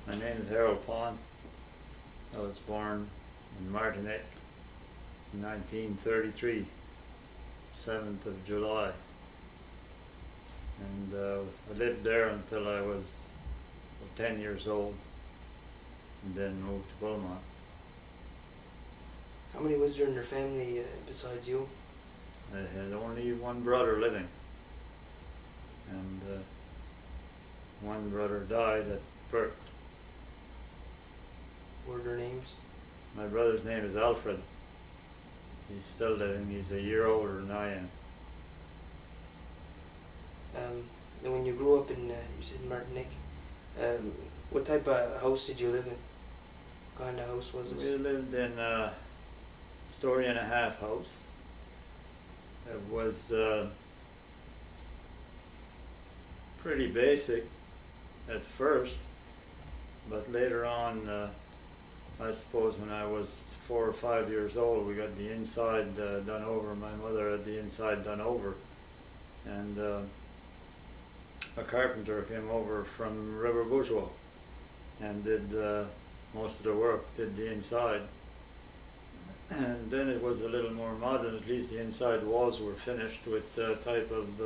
My name is Harold Paon. I was born in Martinique in 1933, 7th of July. And I lived there until I was 10 years old, and then moved to Beaumont. How many was there in your family besides you? I had only one brother living, and one brother died at birth. What are their names? My brother's name is Alfred. He's still living. He's a year older than I am. And when you grew up in, you said Martinique, what type of house did you live in? What kind of house was We it? lived in a story and a half house. It was pretty basic at first, but later on, I suppose when I was 4 or 5 years old, we got the inside done over. My mother had the inside done over, and a carpenter came over from River Bourgeois and did most of the work, did the inside. And then it was a little more modern. At least the inside walls were finished with the type of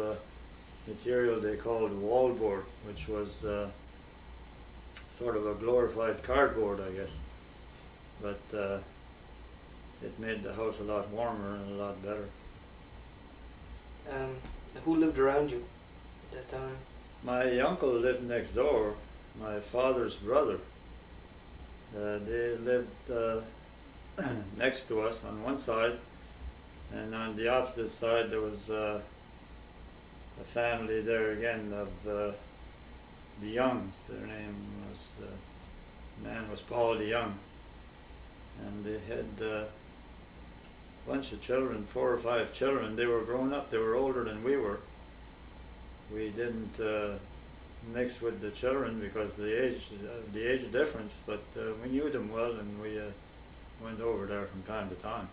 material they called wallboard, which was sort of a glorified cardboard, I guess. But it made the house a lot warmer and a lot better. Who lived around you at that time? My uncle lived next door, my father's brother. They lived next to us on one side, and on the opposite side there was a family there again of the Youngs. Their name was, the man was Paul the Young, and they had a bunch of children, 4 or 5 children. They were grown up, they were older than we were. We didn't mix with the children because of the age difference, but we knew them well, and we went over there from time to time.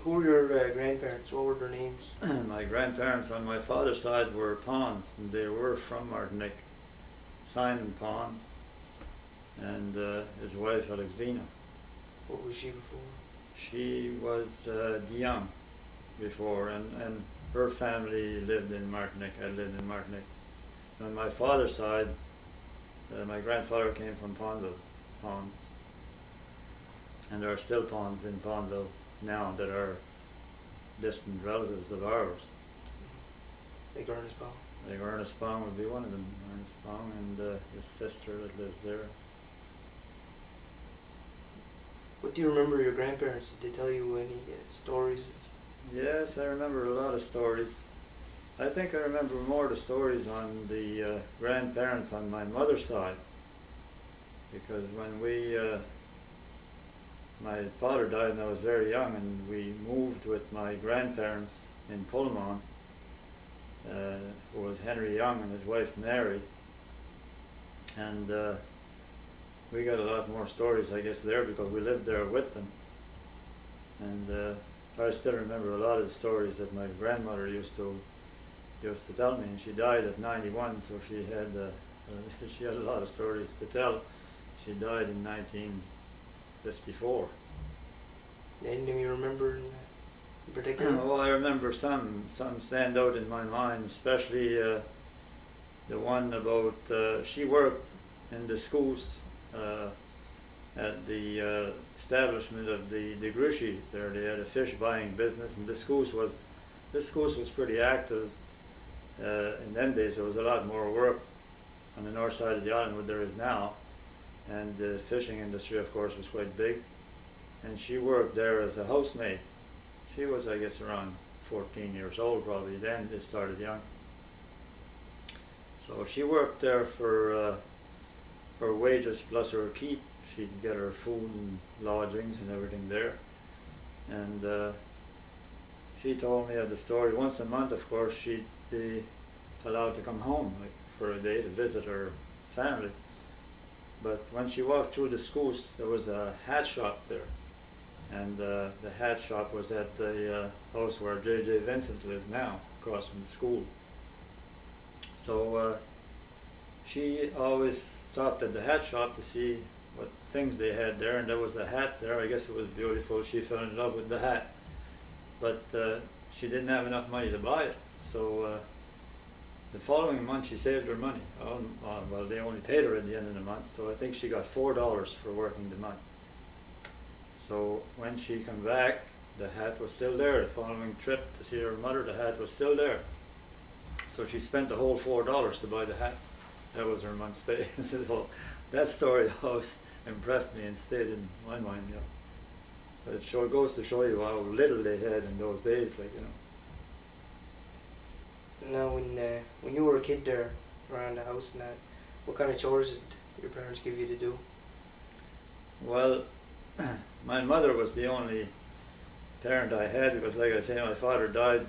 Who were your grandparents? What were their names? My grandparents on my father's side were Paons, and they were from Martinique. Simon Paon and his wife Alexina. What was she before? She was Young before, and her family lived in Martinique. I lived in Martinique. On my father's side, my grandfather came from Paonville, Pawns. And there are still Pawns in Paonville now that are distant relatives of ours. Like Ernest Paon. Like Ernest Paon would be one of them. Ernest Paon and his sister that lives there. What do you remember of your grandparents? Did they tell you any stories? Yes, I remember a lot of stories. I think I remember more the stories on the grandparents on my mother's side, because when my father died when I was very young, and we moved with my grandparents in Pullman, who was Henry Young and his wife Mary, and we got a lot more stories, I guess, there because we lived there with them. And I still remember a lot of the stories that my grandmother used to tell me, and she died at 91, so she had a lot of stories to tell. She died in 1954. Anything you remember in particular? Well, I remember some stand out in my mind, especially the one about she worked in the schools at the establishment of the Grushis there. They had a fish buying business, and this schools was pretty active in them days. There was a lot more work on the north side of the island than there is now, and the fishing industry, of course, was quite big. And she worked there as a housemaid. She was, I guess, around 14 years old probably then. They started young. So she worked there for her wages plus her keep. She'd get her food and lodgings and everything there. And she told me of the story. Once a month, of course, she'd be allowed to come home, like for a day, to visit her family. But when she walked through the schools, there was a hat shop there. And the hat shop was at the house where J.J. Vincent lives now, across from the school. So she always stopped at the hat shop to see what things they had there, and there was a hat there. I guess it was beautiful. She fell in love with the hat, but she didn't have enough money to buy it. So the following month she saved her money. Well, they only paid her at the end of the month, so I think she got $4 for working the month. So when she came back, the hat was still there. The following trip to see her mother, the hat was still there. So she spent the whole $4 to buy the hat. That was her month's pay. So that story always impressed me and stayed in my mind. You know. But it goes to show you how little they had in those days, like, you know. Now, when you were a kid there around the house and that, what kind of chores did your parents give you to do? Well, my mother was the only parent I had because, like I say, my father died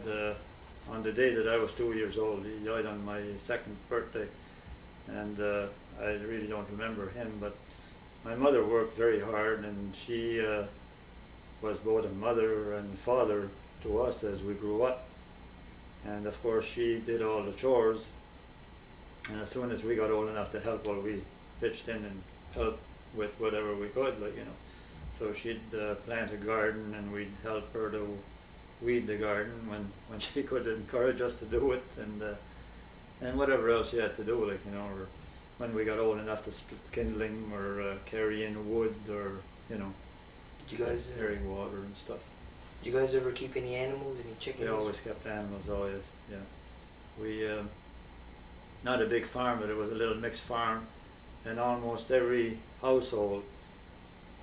on the day that I was 2 years old. He died on my second birthday, and I really don't remember him. But my mother worked very hard, and she was both a mother and father to us as we grew up. And of course, she did all the chores. And as soon as we got old enough to help, well, we pitched in and helped with whatever we could, like, you know. So she'd plant a garden, and we'd help her to weed the garden when she could encourage us to do it, and whatever else she had to do, like, you know, or when we got old enough to split kindling or carry in wood, or, you know, Did you guys carrying water and stuff. Did you guys ever keep any animals, any chickens? We always kept animals, always, yeah. We, not a big farm, but it was a little mixed farm, and almost every household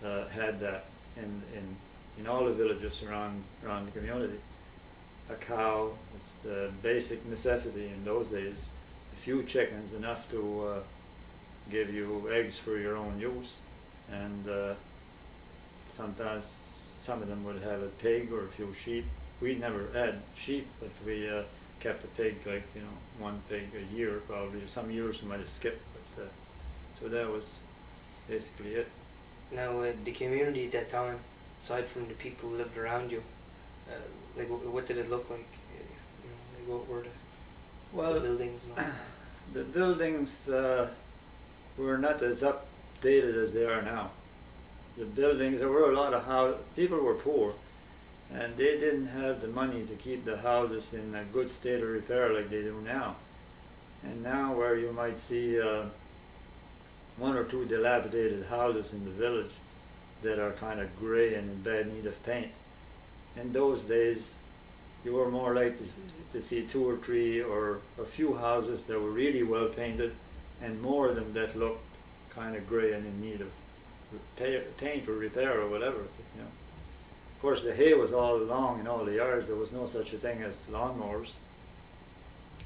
had that in all the villages around the community. A cow, it's the basic necessity in those days. A few chickens, enough to give you eggs for your own use, and sometimes some of them would have a pig or a few sheep. We never had sheep, but we kept a pig, like, you know, one pig a year probably. Some years we might have skipped, but so that was basically it. Now, the community at that time, aside from the people who lived around you, like what did it look like? You know, like what were the buildings and all that? The buildings were not as updated as they are now. The buildings, there were a lot of houses. People were poor, and they didn't have the money to keep the houses in a good state of repair like they do now. And now, where you might see one or two dilapidated houses in the village that are kind of gray and in bad need of paint, in those days you were more likely to see two or three or a few houses that were really well painted, and more of them that looked kind of gray and in need of paint or repair or whatever, you know. Of course, the hay was all along in all the yards. There was no such a thing as lawnmowers,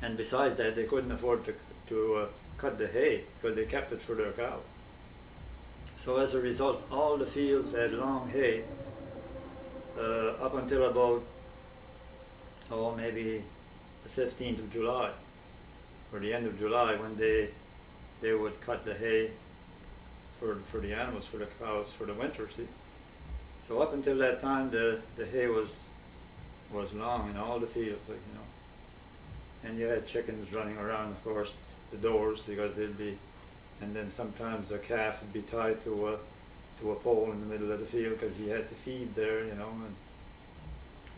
and besides that, they couldn't afford to cut the hay because they kept it for their cow. So as a result, all the fields had long hay up until about maybe the 15th of July or the end of July, when they would cut the hay for the animals, for the cows, for the winter, see. So up until that time, the hay was long in all the fields, like, you know. And you had chickens running around, of course, the doors, because they'd be, and then sometimes a calf would be tied to a pole in the middle of the field because he had to feed there, you know, and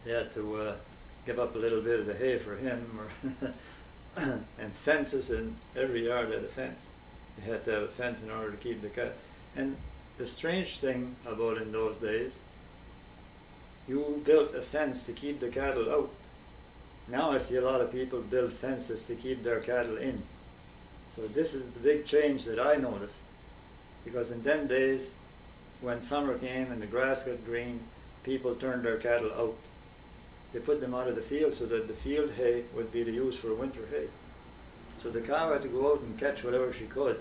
they had to give up a little bit of the hay for him, or and fences in every yard had a fence. You had to have a fence in order to keep the cat. And the strange thing about in those days, you built a fence to keep the cattle out. Now I see a lot of people build fences to keep their cattle in. So this is the big change that I noticed. Because in them days, when summer came and the grass got green, people turned their cattle out. They put them out of the field so that the field hay would be the use for winter hay. So the cow had to go out and catch whatever she could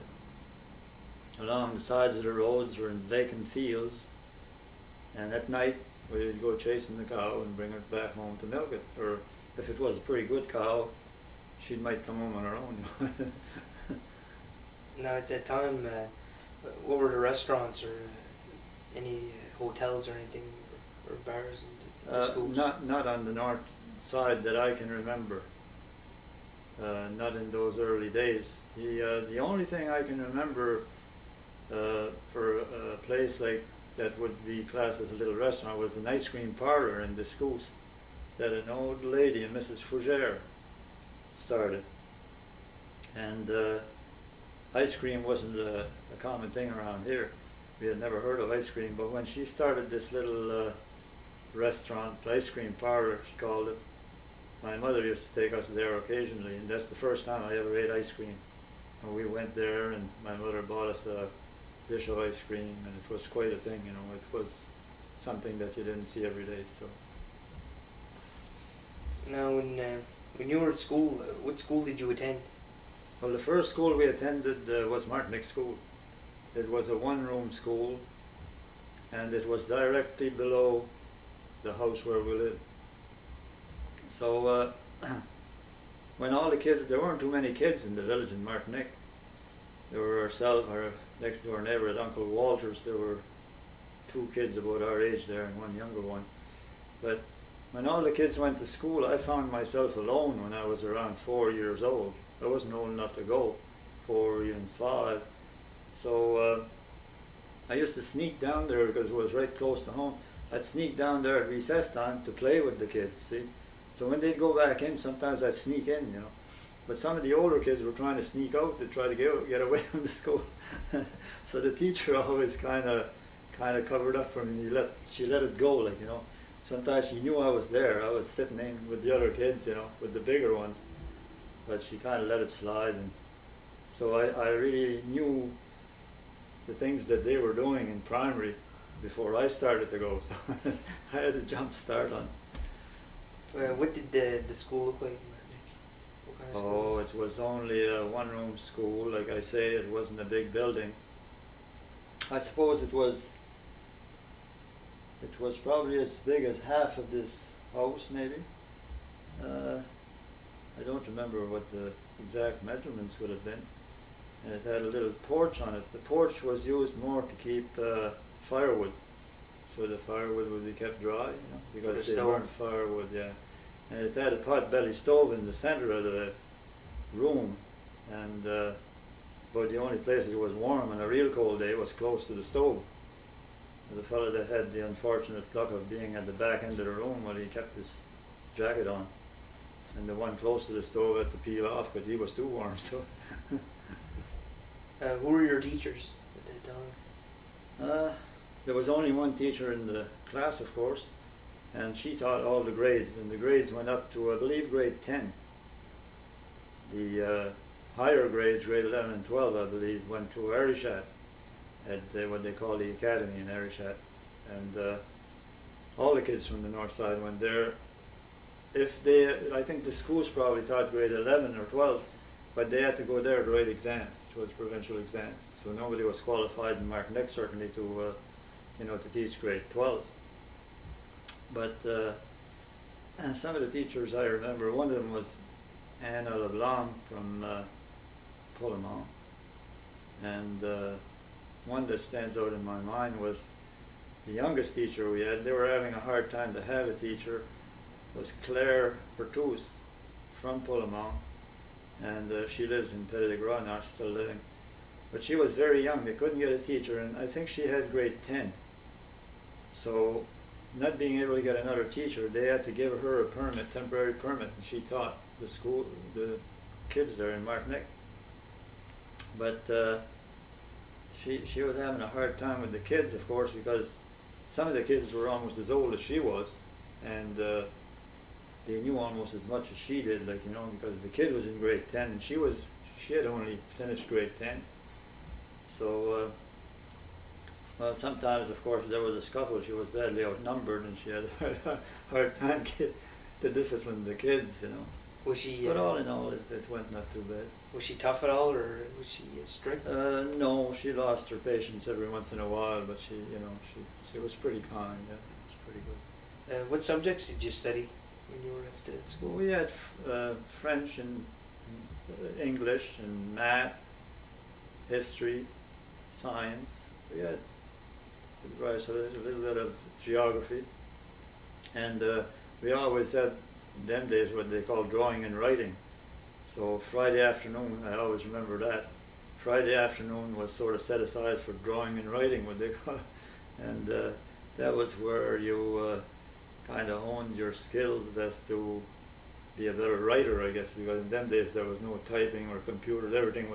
along the sides of the roads or in vacant fields, and at night we'd go chasing the cow and bring her back home to milk it. Or if it was a pretty good cow, she might come home on her own. Now, at that time, what were the restaurants or any hotels or anything, or bars in the schools? Not on the north side that I can remember. not in those early days. The only thing I can remember for a place like that would be classed as a little restaurant was an ice cream parlor in the schools that an old lady, Mrs. Fougere, started. And ice cream wasn't a common thing around here. We had never heard of ice cream, but when she started this little restaurant, ice cream parlor, she called it, my mother used to take us there occasionally, and that's the first time I ever ate ice cream. And we went there, and my mother bought us a dish of ice cream, and it was quite a thing, you know. It was something that you didn't see every day. So. Now, when you were at school, what school did you attend? Well, the first school we attended was Martinic School. It was a one-room school, and it was directly below the house where we lived. So when all the kids, there weren't too many kids in the village in Martinic. There were ourselves, our next door neighbor at Uncle Walter's, there were 2 kids about our age there and one younger one. But when all the kids went to school, I found myself alone when I was around 4 years old. I wasn't old enough to go, 4 or even 5. So I used to sneak down there because it was right close to home. I'd sneak down there at recess time to play with the kids, see? So when they'd go back in, sometimes I'd sneak in, you know. But some of the older kids were trying to sneak out to try to get away from the school. So the teacher always kind of covered up for me. She let it go, like, you know. Sometimes she knew I was there. I was sitting in with the other kids, you know, with the bigger ones. But she kind of let it slide. And so I really knew the things that they were doing in primary before I started to go. So I had a jump start on. What did the school look like? What kind of school was it was only a one-room school. Like I say, it wasn't a big building. I suppose it was probably as big as half of this house, maybe. I don't remember what the exact measurements would have been. And it had a little porch on it. The porch was used more to keep firewood, so the firewood would be kept dry, you know, because they burnt firewood, yeah. And it had a pot-belly stove in the center of the room, and but the only place it was warm on a real cold day was close to the stove. The fellow that had the unfortunate luck of being at the back end of the room, well, he kept his jacket on, and the one close to the stove had to peel off because he was too warm. So. Who were your teachers at that time? There was only one teacher in the class, of course, and she taught all the grades, and the grades went up to, I believe, grade 10. The higher grades, grade 11 and 12, I believe, went to Arishat, at what they call the academy in Arishat, and all the kids from the north side went there. I think the schools probably taught grade 11 or 12, but they had to go there to write exams, which was provincial exams. So nobody was qualified in Martinic, certainly, to to teach grade 12. But some of the teachers I remember, one of them was Anna LeBlanc from Polemont, and one that stands out in my mind was the youngest teacher we had. They were having a hard time to have a teacher. Was Claire Pertus from Polemont, and she lives in Petit de Gras now. She's still living, but she was very young. They couldn't get a teacher, and I think she had grade 10. So, not being able to get another teacher, they had to give her a permit, temporary permit, and she taught the kids there in Martinic. But she was having a hard time with the kids, of course, because some of the kids were almost as old as she was, and they knew almost as much as she did, like, you know, because the kid was in grade 10 and she had only finished grade 10. So well, sometimes, of course, there was a scuffle. She was badly outnumbered, and she had a hard time to discipline the kids, you know. Was she? But all in all, it went not too bad. Was she tough at all, or was she strict? No, she lost her patience every once in a while, but she was pretty kind. Yeah, it was pretty good. What subjects did you study when you were at the school? Well, we had French and English and math, history, science. We had a little bit of geography, and we always had in them days what they call drawing and writing. So Friday afternoon, I always remember that. Friday afternoon was sort of set aside for drawing and writing, what they call it. And that was where you kind of honed your skills as to be a better writer, I guess, because in them days there was no typing or computers. Everything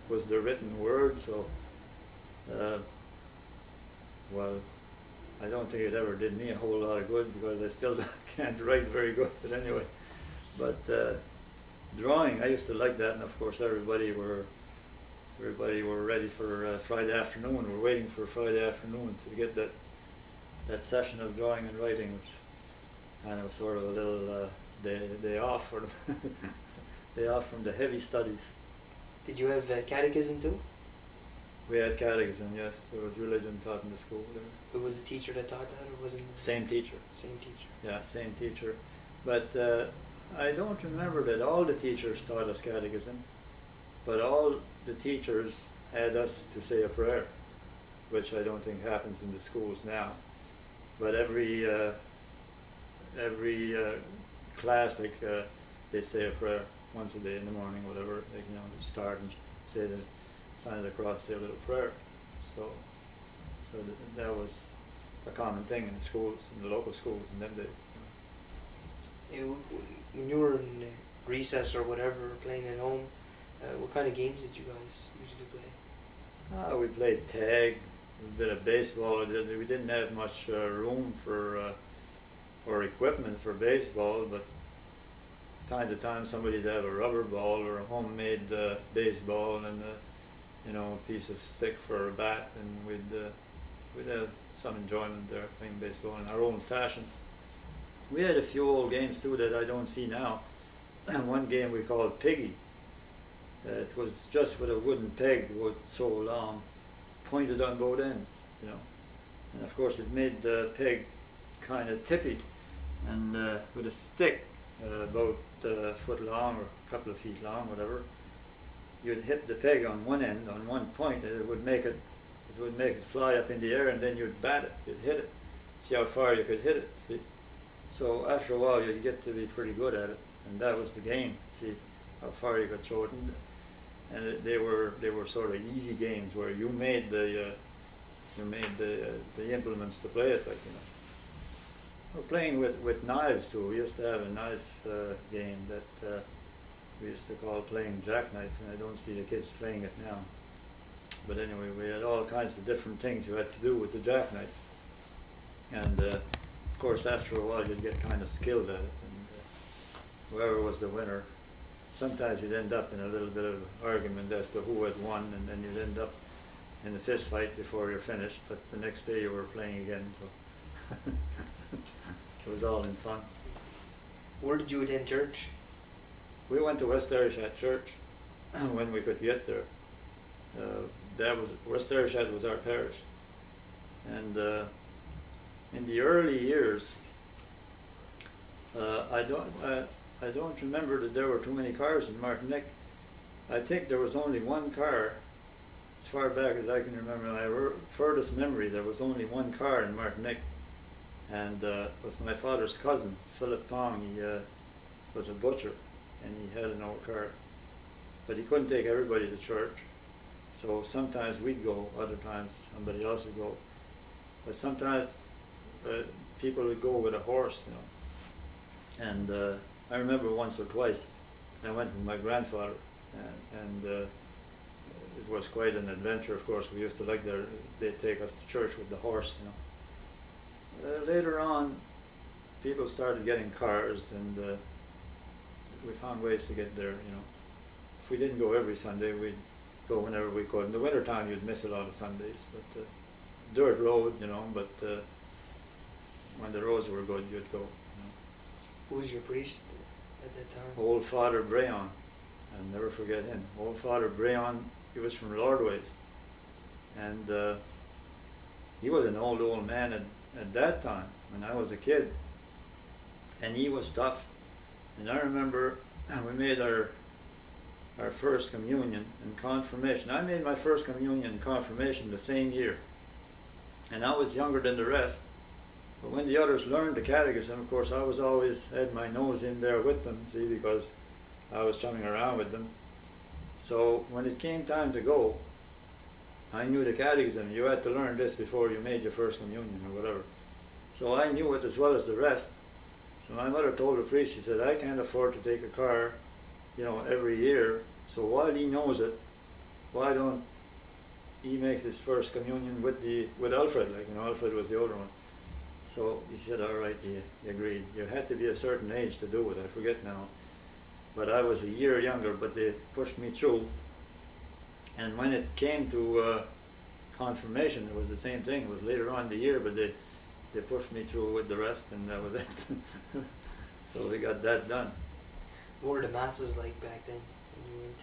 was the written word. So, well, I don't think it ever did me a whole lot of good because I still can't write very good. But anyway, but drawing, I used to like that, and of course everybody were ready for Friday afternoon. We're waiting for Friday afternoon to get that session of drawing and writing, which kind of sort of a little day off for them. Day off from the heavy studies. Did you have catechism too? We had catechism, yes. There was religion taught in the school there. Who was the teacher that taught that, or was it? Same teacher. Same teacher. Yeah, same teacher. But I don't remember that all the teachers taught us catechism, but all the teachers had us to say a prayer, which I don't think happens in the schools now. But every class, like they say a prayer once a day in the morning, whatever. They start and say the sign of the cross, say a little prayer. So that was a common thing in the schools, in the local schools in them days. When you were in recess or whatever, playing at home, what kind of games did you guys usually play? We played tag, a bit of baseball. We didn't have much room for or equipment for baseball, but time to time somebody'd have a rubber ball or a homemade baseball and a piece of stick for a bat, and we'd have some enjoyment there playing baseball in our own fashion. We had a few old games too that I don't see now. One game we called Piggy. It was just with a wooden peg, so long, pointed on both ends, and of course it made the peg kind of tippy, and with a stick about a foot long or a couple of feet long, whatever, you'd hit the peg on one end, on one point, and it would make it fly up in the air, and then you'd bat it, you'd hit it, see how far you could hit it. See? So after a while, you'd get to be pretty good at it, and that was the game. See how far you could throw it, and they were sort of easy games where you made the implements to play it, like. We're playing with knives too. We used to have a knife game that we used to call playing jackknife, and I don't see the kids playing it now. But anyway, we had all kinds of different things you had to do with the jackknife. And of course, after a while, you'd get kind of skilled at it, and whoever was the winner, sometimes you'd end up in a little bit of argument as to who had won, and then you'd end up in a fist fight before you're finished, but the next day you were playing again, so it was all in fun. Where did you attend church? We went to West Ayrshire Church when we could get there. West Ayrshire was our parish, and in the early years, I don't remember that there were too many cars in Martinique. I think there was only one car, as far back as I can remember. My furthest memory, there was only one car in Martinique, and it was my father's cousin, Philip Paon. He was a butcher, and he had an old car, but he couldn't take everybody to church. So sometimes we'd go, other times somebody else would go. But sometimes people would go with a horse, And I remember once or twice I went with my grandfather, and it was quite an adventure. Of course, we used to like they'd take us to church with the horse, Later on, people started getting cars, and we found ways to get there, If we didn't go every Sunday, we'd go whenever we could. In the wintertime, you'd miss a lot of Sundays, but dirt road, but when the roads were good, you'd go. Who was your priest at that time? Old Father Paon. I'll never forget him. Old Father Paon, he was from Lordways, and he was an old man at that time when I was a kid, and he was tough. And I remember we made our first communion and confirmation. I made my first communion and confirmation the same year, and I was younger than the rest. But when the others learned the catechism, of course, I was always had my nose in there with them, see, because I was chumming around with them. So when it came time to go, I knew the catechism. You had to learn this before you made your first communion or whatever. So I knew it as well as the rest. So my mother told the priest, she said, I can't afford to take a car, every year. So while he knows it, why don't he make his first communion with Alfred? Alfred was the older one. So he said, all right, he agreed. You had to be a certain age to do it. I forget now. But I was a year younger, but they pushed me through. And when it came to confirmation, it was the same thing. It was later on in the year, but they pushed me through with the rest, and that was it. So we got that done. What were the masses like back then when you went?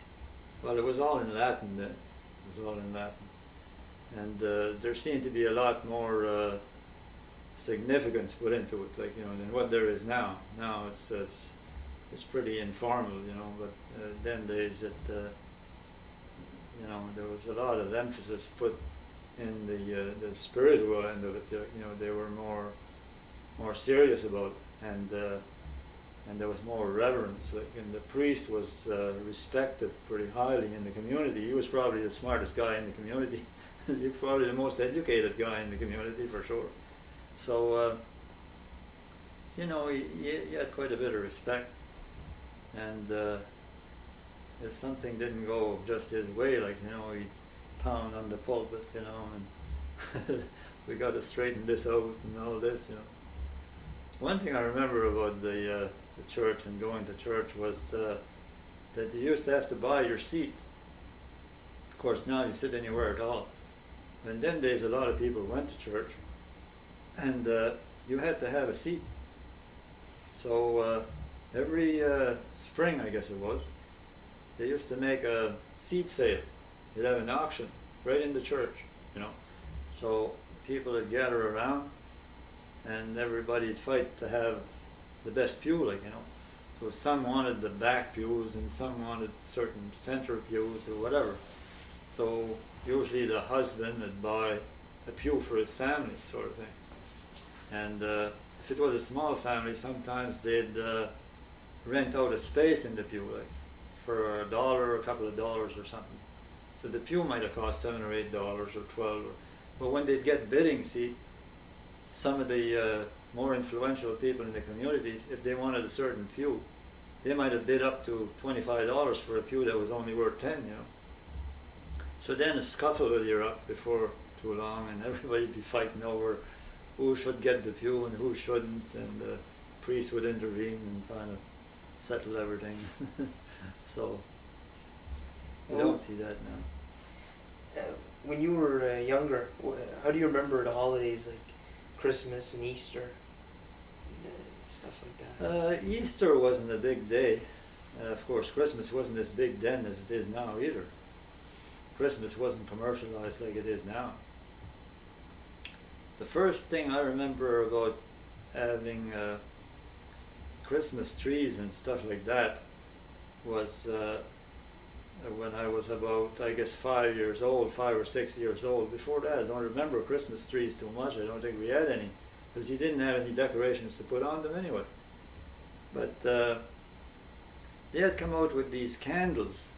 Well, it was all in Latin then. It was all in Latin. And there seemed to be a lot more significance put into it, than what there is now. Now it's pretty informal, but then days there was a lot of emphasis put in the spiritual end of it. They were more serious about it, and there was more reverence. And the priest was respected pretty highly in the community. He was probably the smartest guy in the community. He was probably the most educated guy in the community for sure. So he had quite a bit of respect. And if something didn't go just his way, he'd pound on the pulpit, and we got to straighten this out and all this, One thing I remember about the church and going to church was that you used to have to buy your seat. Of course, now you sit anywhere at all. In them days, a lot of people went to church, and you had to have a seat. So every spring, I guess it was, they used to make a seat sale. You'd have an auction right in the church, So people would gather around, and everybody'd fight to have the best pew, So some wanted the back pews, and some wanted certain center pews or whatever. So usually the husband would buy a pew for his family, sort of thing. And if it was a small family, sometimes they'd rent out a space in the pew, for $1 or a couple of dollars or something. So the pew might have cost $7 or $8 or $12. But when they'd get bidding, see, some of the more influential people in the community, if they wanted a certain pew, they might have bid up to $25 for a pew that was only worth 10, So then a scuffle would erupt before too long, and everybody'd be fighting over who should get the pew and who shouldn't, and the priest would intervene and kind of settle everything. So you don't see that now. When you were younger, how do you remember the holidays like Christmas and Easter, and, stuff like that? Easter wasn't a big day. Of course, Christmas wasn't as big then as it is now either. Christmas wasn't commercialized like it is now. The first thing I remember about having Christmas trees and stuff like that was when I was about, I guess, 5 or 6 years old. Before that, I don't remember Christmas trees too much. I don't think we had any, because you didn't have any decorations to put on them anyway. But they had come out with these candles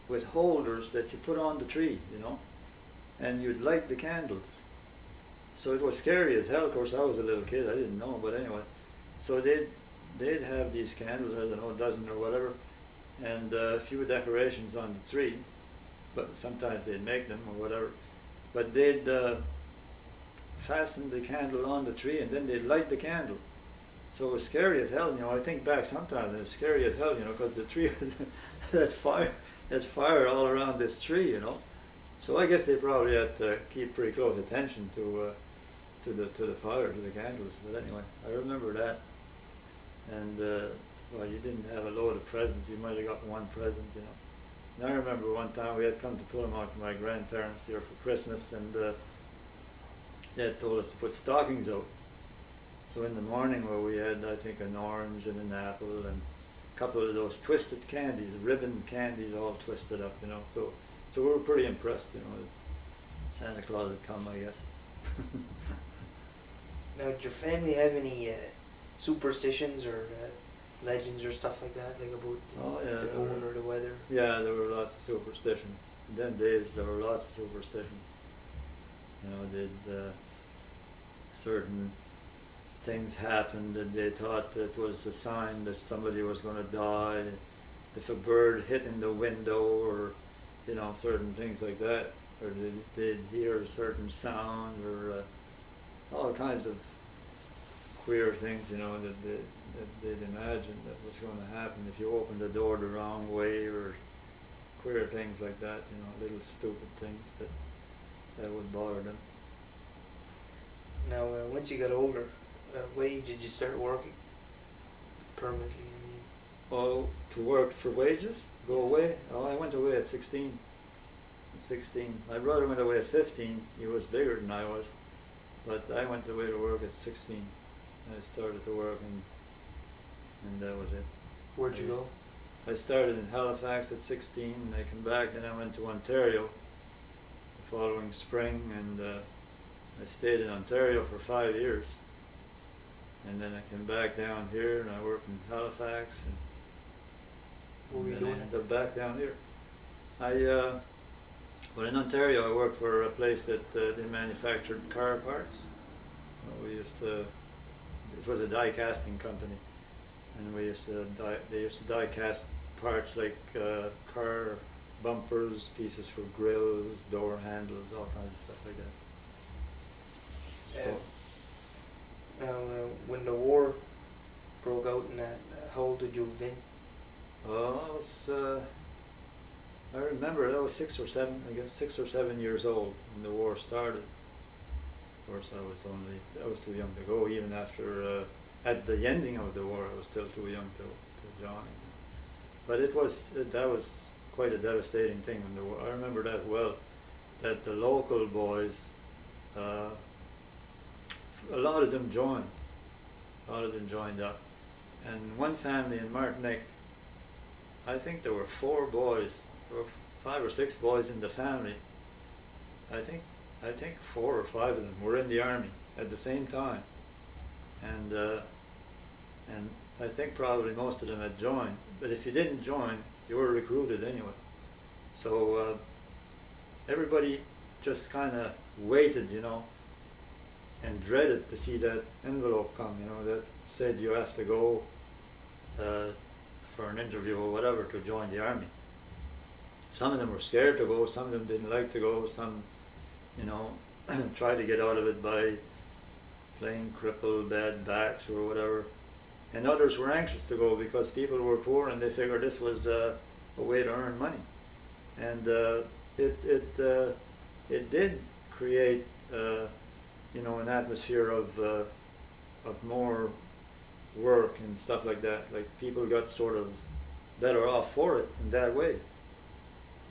with holders that you put on the tree, and you'd light the candles. So it was scary as hell. Of course, I was a little kid. I didn't know, but anyway. So they'd have these candles, I don't know, a dozen or whatever, and a few decorations on the tree, but sometimes they'd make them or whatever. But they'd fasten the candle on the tree, and then they'd light the candle. So it was scary as hell. I think back sometimes, it was scary as hell, because the tree had fire all around this tree, So I guess they probably had to keep pretty close attention to the fire, to the candles. But anyway, I remember that. And you didn't have a load of presents. You might have got one present, And I remember one time we had come to pull them out to my grandparents here for Christmas, and they had told us to put stockings out. So in the morning, we had, I think, an orange and an apple and a couple of those twisted candies, ribbon candies, all twisted up, So we were pretty impressed, that Santa Claus had come, I guess. Now, did your family have any superstitions or legends or stuff like that, like about Oh yeah, the moon or the weather? yeah, there were lots of superstitions. In them days, there were lots of superstitions. You know, certain things happened and they thought it was a sign that somebody was going to die. If a bird hit in the window, or you know, certain things like that, or they'd hear a certain sound, or all kinds of queer things, you know, that they'd imagine that was going to happen if you opened the door the wrong way, or queer things like that, you know, little stupid things that would bother them. Now, once you got older, what age did you start working permanently? I mean, Oh, to work for wages? Go Yes. away? Oh, I went away at 16. At 16. My brother went away at 15. He was bigger than I was. But I went away to work at 16. I started to work, and that was it. where'd you go? I started in Halifax at 16, and I came back, then I went to Ontario the following spring, and I stayed in Ontario for 5 years. And then I came back down here, and I worked in Halifax, What were you and then I doing? ended up back down here. Well, in Ontario, I worked for a place that they manufactured car parts. It was a die casting company, and they used to die cast parts like car bumpers, pieces for grills, door handles, all kinds of stuff like that. So, Now, when the war broke out and that, how old did you have been? I remember I was 6 or 7, I guess 6 or 7 years old when the war started. Of course, I was too young to go. Even after, at the ending of the war, I was still too young to join. But that was quite a devastating thing when the war. I remember that well. That the local boys, a lot of them joined. A lot of them joined up, and one family in Martinique, I think there were 4 boys, or 5 or 6 boys in the family. I think 4 or 5 of them were in the army at the same time, and I think probably most of them had joined. But if you didn't join, you were recruited anyway. So everybody just kind of waited, you know, and dreaded to see that envelope come, you know, that said you have to go for an interview or whatever to join the army. Some of them were scared to go, some of them didn't like to go, some, you know, tried to get out of it by playing crippled, bad backs or whatever. And others were anxious to go because people were poor and they figured this was a way to earn money. And it did create, you know, an atmosphere of more work and stuff like that. Like people got sort of better off for it in that way.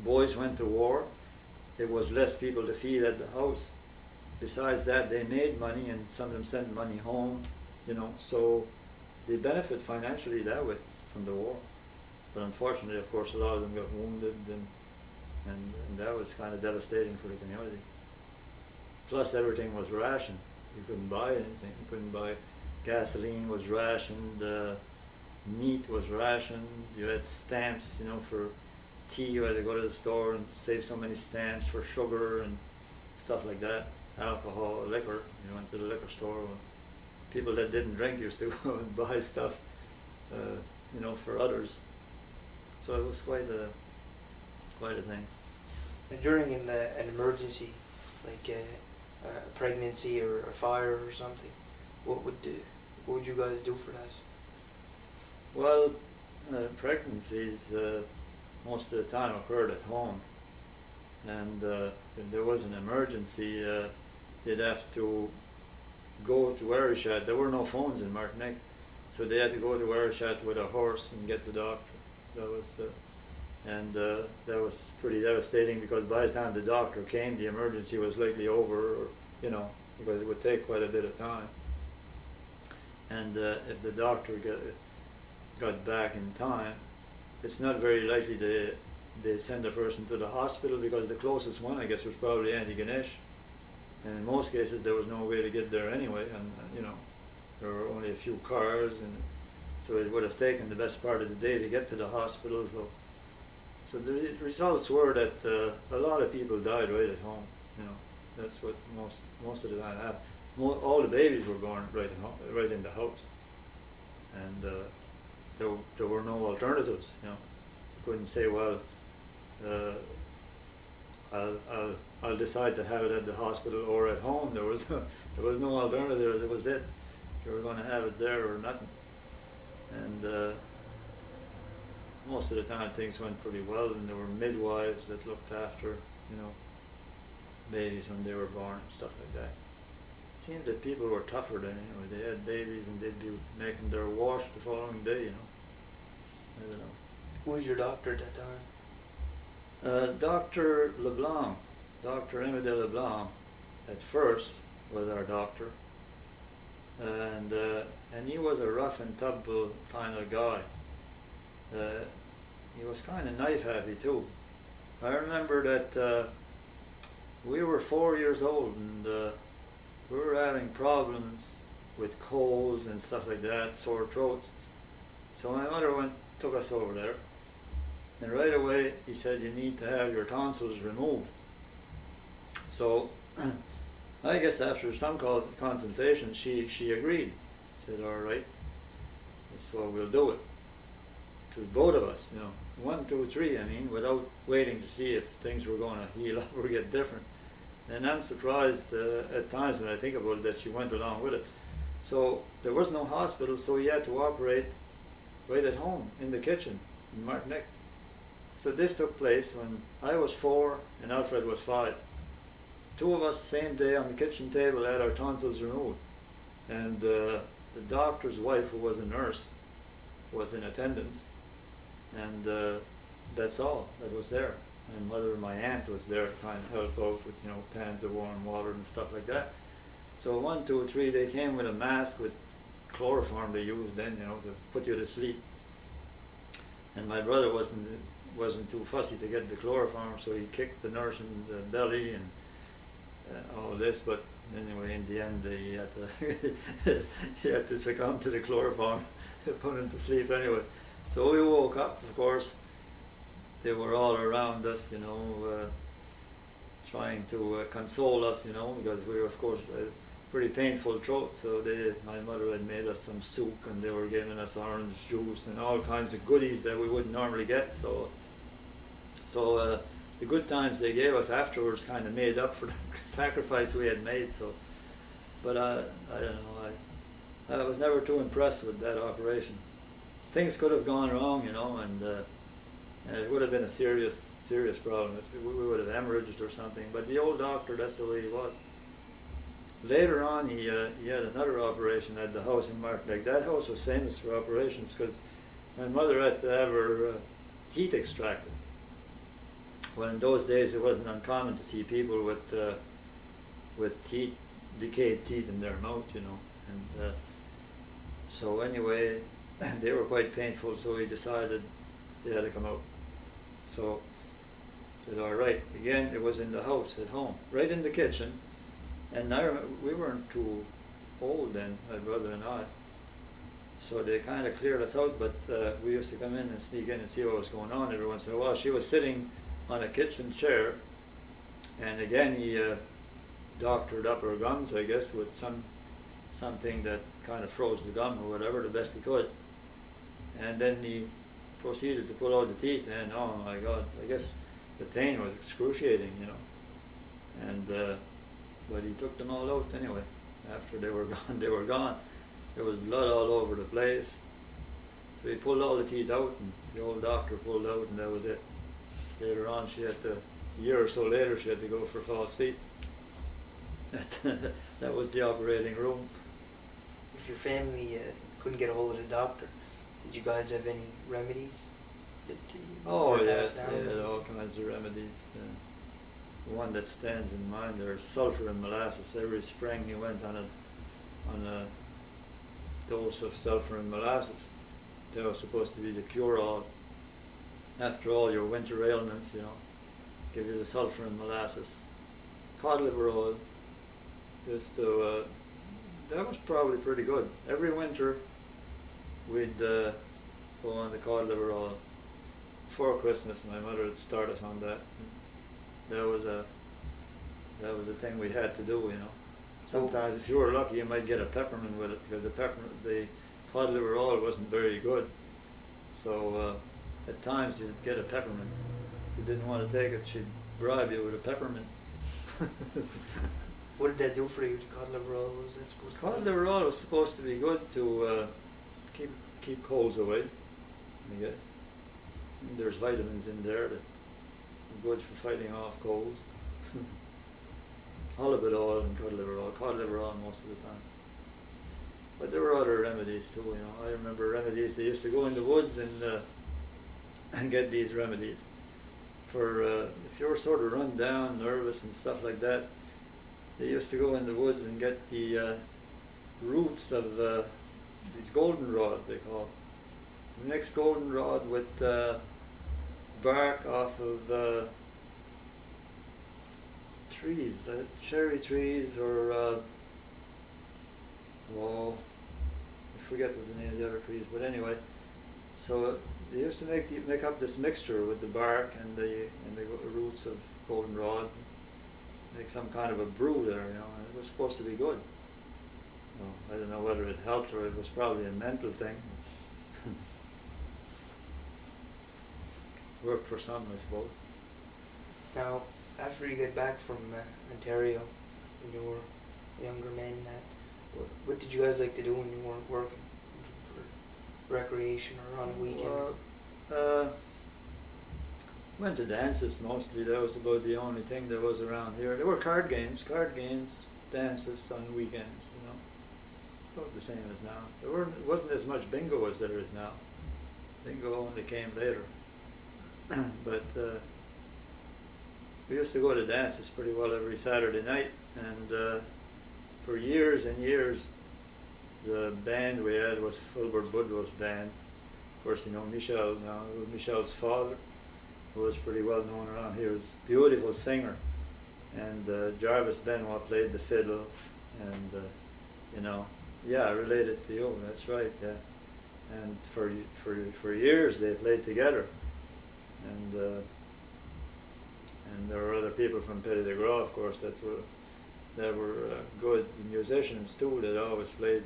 Boys went to war. There was less people to feed at the house. Besides that, they made money, and some of them sent money home, you know, so they benefit financially that way from the war. But unfortunately, of course, a lot of them got wounded, and that was kind of devastating for the community. Plus, everything was rationed. You couldn't buy anything. You couldn't buy gasoline was rationed, meat was rationed. You had stamps, you know, for tea. You had to go to the store and save so many stamps for sugar and stuff like that. Alcohol, liquor. You went to the liquor store. People that didn't drink used to go and buy stuff, you know, for others. So it was quite a thing. And during an emergency, like a pregnancy or a fire or something, what would you guys do for that? Well, pregnancies most of the time occurred at home, and if there was an emergency, they'd have to go to Arishat. There were no phones in Martinique, so they had to go to Arishat with a horse and get the doctor. That was pretty devastating because by the time the doctor came, the emergency was likely over, or, you know, because it would take quite a bit of time. And if the doctor got back in time, it's not very likely they send a person to the hospital, because the closest one, I guess, was probably Antigonish. And in most cases, there was no way to get there anyway, and you know, there were only a few cars, and So it would have taken the best part of the day to get to the hospital. So the results were that a lot of people died right at home. You know, that's what most of the time happened. All the babies were born right at home, right in the house, and there were no alternatives. You know, you couldn't say, well, I'll decide to have it at the hospital or at home. There was no alternative. That was it. You were going to have it there or nothing. And most of the time things went pretty well, and there were midwives that looked after, you know, babies when they were born and stuff like that. It seemed that people were tougher then, you know. They had babies and they'd be making their wash the following day, you know. I don't know. Who was your doctor at that time? Dr. LeBlanc, Dr. Emile LeBlanc, at first was our doctor, and he was a rough and tumble kind of guy. He was kind of knife happy too. I remember that we were 4 years old, and we were having problems with colds and stuff like that, sore throats. So my mother took us over there. And right away, he said, you need to have your tonsils removed. So, I guess after some consultation, she agreed. Said, all right, that's what we'll do it. To both of us, you know, 1, 2, 3, I mean, without waiting to see if things were going to heal up or get different. And I'm surprised at times when I think about it that she went along with it. So, there was no hospital, so he had to operate right at home, in the kitchen, in Martinique. So this took place when I was 4 and Alfred was 5. 2 of us, same day on the kitchen table, had our tonsils removed. And the doctor's wife, who was a nurse, was in attendance. And that's all that was there. And Mother and my aunt was there trying to help out with, you know, pans of warm water and stuff like that. So 1, 2, 3, they came with a mask with chloroform they used then, you know, to put you to sleep. And my brother wasn't too fussy to get the chloroform, so he kicked the nurse in the belly and all this. But anyway, in the end, he had to he had to succumb to the chloroform, put him to sleep anyway. So we woke up. Of course, they were all around us, you know, trying to console us, you know, because we were, of course, pretty painful throat. So my mother had made us some soup, and they were giving us orange juice and all kinds of goodies that we wouldn't normally get. So the good times they gave us afterwards kind of made up for the sacrifice we had made. So, but I don't know. I was never too impressed with that operation. Things could have gone wrong, you know, and it would have been a serious problem. We would have hemorrhaged or something. But the old doctor, that's the way he was. Later on, he had another operation at the house in Martinique. That house was famous for operations because my mother had to have her teeth extracted. Well, in those days, it wasn't uncommon to see people with teeth, decayed teeth in their mouth, you know. And so anyway, they were quite painful, so he decided they had to come out. So I said, all right. Again, it was in the house at home, right in the kitchen. And I remember, we weren't too old then, my brother and I. So they kind of cleared us out, but we used to come in and sneak in and see what was going on every once in a while. She was sitting on a kitchen chair, and again he doctored up her gums, I guess, with something that kind of froze the gum or whatever the best he could. And then he proceeded to pull out the teeth, and oh my God, I guess the pain was excruciating, you know. And but he took them all out anyway. After they were gone, they were gone. There was blood all over the place. So he pulled all the teeth out, and the old doctor pulled out, and that was it. Later on, a year or so later, she had to go for false teeth. That was the operating room. If your family couldn't get a hold of the doctor, did you guys have any remedies? Oh yes, they had all kinds of remedies. The one that stands in mind, there's sulfur and molasses. Every spring you went on a dose of sulfur and molasses. They were supposed to be the cure-all. After all your winter ailments, you know, give you the sulfur and molasses. Cod liver oil, that was probably pretty good. Every winter, we'd go on the cod liver oil before Christmas. My mother would start us on that. That was a thing we had to do, you know. Sometimes, if you were lucky, you might get a peppermint with it, because the cod liver oil wasn't very good. So at times you'd get a peppermint. If you didn't want to take it, she'd bribe you with a peppermint. What did that do for you? The cod liver oil, what was that supposed to do? Cod liver oil was supposed to be good to keep colds away, I guess. And there's vitamins in there that are good for fighting off colds. Olive oil and cod liver oil most of the time. But there were other remedies too, you know. I remember remedies, they used to go in the woods and get these remedies. For if you were sort of run down, nervous and stuff like that, they used to go in the woods and get the roots of these goldenrod, they call it. Mix goldenrod with bark off of trees, cherry trees, or I forget what the name of the other trees, but anyway. So they used to make up this mixture with the bark and the roots of goldenrod, make some kind of a brew there, you know. And it was supposed to be good. Well, I don't know whether it helped or it was probably a mental thing. Worked for some, I suppose. Now, after you get back from Ontario, when you were a younger man, what did you guys like to do when you weren't working for recreation or on a weekend? Went to dances mostly. That was about the only thing that was around here. There were card games, dances on weekends, you know. About the same as now. There wasn't as much bingo as there is now. Bingo only came later. But we used to go to dances pretty well every Saturday night, and for years and years, the band we had was Fulbert Budwell's band. Of course, you know Michel now. It was Michel's father, who was pretty well known around here. He was a beautiful singer, and Jarvis Benoit played the fiddle, and you know, yeah, related to you. That's right. Yeah, and for years they played together, and there were other people from Petit de Gras, of course, that were good musicians too. That always played.